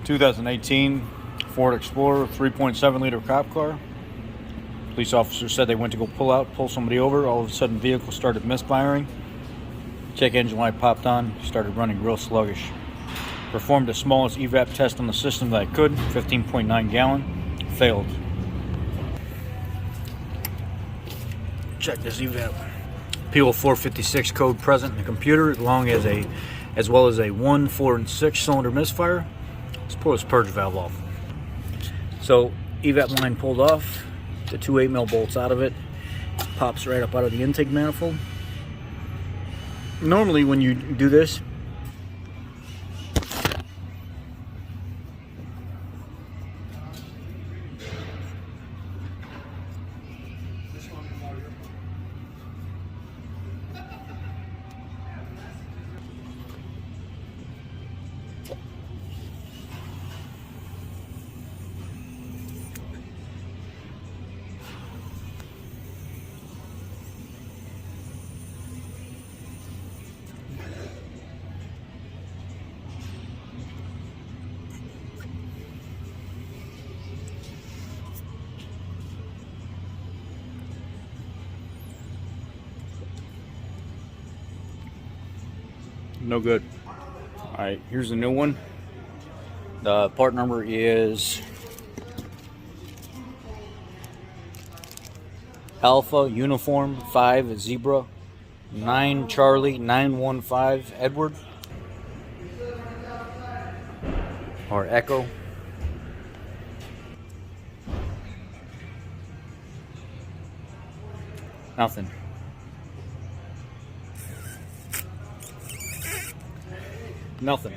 2018 Ford Explorer 3.7 liter cop car. Police officer said they went to go pull somebody over. All of a sudden, vehicle started misfiring. Check engine light popped on, started running real sluggish. Performed the smallest evap test on the system that I could, 15.9 gallon, failed. Check this evap. P0456 code present in the computer, as well as a 1, 4, and 6 cylinder misfire. Let's pull this purge valve off. So evap line pulled off, the 2 8mm bolts out of it, pops right up out of the intake manifold. Normally when you do this, no good. Alright, here's the new one. The part number is Alpha Uniform 5 Zebra 9 Charlie 915 Edward, or Echo. Nothing. Nothing.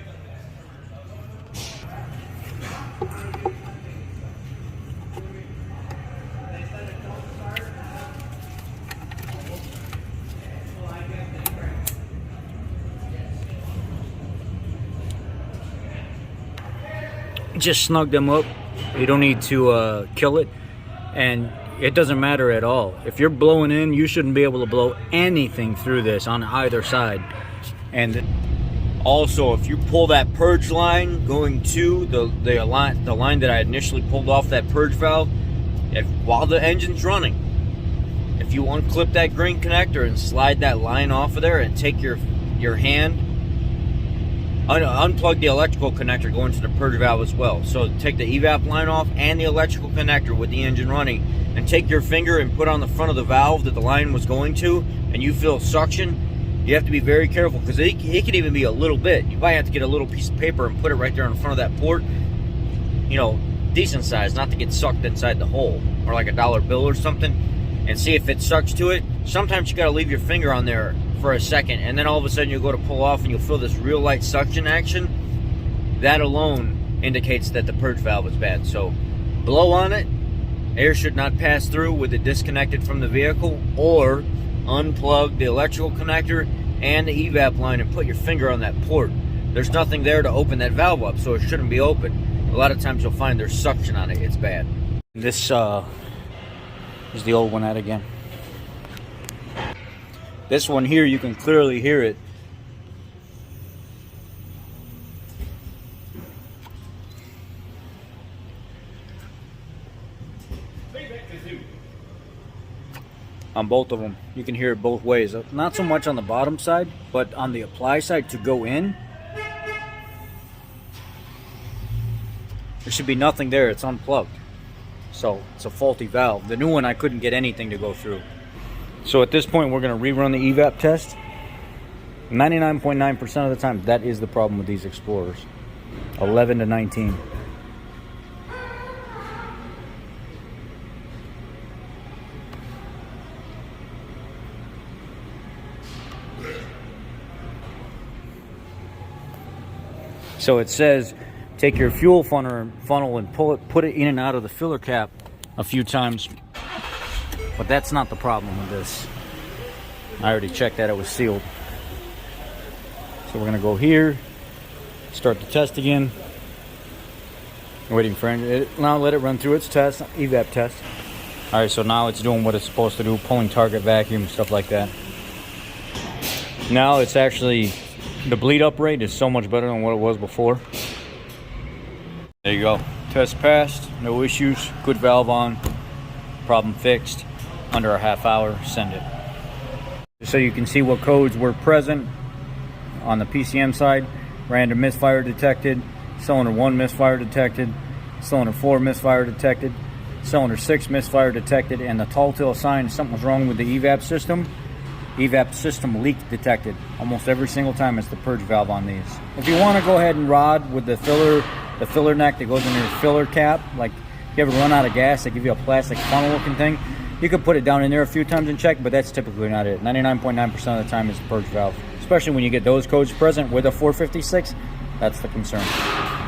Just snug them up. You don't need to kill it, and it doesn't matter at all. If you're blowing in, you shouldn't be able to blow anything through this on either side. And also, if you pull that purge line going to the line that I initially pulled off that purge valve, while the engine's running, if you unclip that green connector and slide that line off of there and take your hand, unplug the electrical connector going to the purge valve as well. So take the evap line off and the electrical connector with the engine running, and take your finger and put on the front of the valve that the line was going to, and you feel suction. You have to be very careful, because it could even be a little bit. You might have to get a little piece of paper and put it right there in front of that port. You know, decent size, not to get sucked inside the hole, or like a dollar bill or something, and see if it sucks to it. Sometimes you got to leave your finger on there for a second, and then all of a sudden you'll go to pull off and you'll feel this real light suction action. That alone indicates that the purge valve is bad. So blow on it. Air should not pass through with it disconnected from the vehicle, or unplug the electrical connector and the evap line and put your finger on that port. There's nothing there to open that valve up, so it shouldn't be open. A lot of times you'll find there's suction on it. It's bad. This is the old one out again. This one here, you can clearly hear it. On both of them, you can hear it both ways. Not so much on the bottom side, but on the apply side to go in, there should be nothing there. It's unplugged, so it's a faulty valve. The new one, I couldn't get anything to go through. So at this point, we're going to rerun the evap test. 99.9% of the time, that is the problem with these Explorers. 11 to 19. So it says, take your fuel funnel and put it in and out of the filler cap a few times. But that's not the problem with this. I already checked that it was sealed. So we're gonna go here, start the test again. Waiting for it. Now let it run through its test, evap test. All right, so now it's doing what it's supposed to do, pulling target vacuum, stuff like that. Now it's actually, the bleed up rate is so much better than what it was before. There you go. Test passed, no issues, good valve on, problem fixed, under a half hour, send it. Just so you can see what codes were present on the PCM side: random misfire detected, cylinder 1 misfire detected, cylinder 4 misfire detected, cylinder 6 misfire detected, and the tall tale sign something was wrong with the evap system. Evap system leak detected almost every single time. It's the purge valve on these. If you want to go ahead and rod with the filler neck that goes in your filler cap, like if you ever run out of gas, they give you a plastic funnel looking thing, you could put it down in there a few times and check, but that's typically not it. 99.9% of the time is the purge valve, especially when you get those codes present with a 456. That's the concern,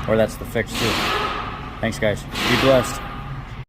or that's the fix too. Thanks guys, be blessed.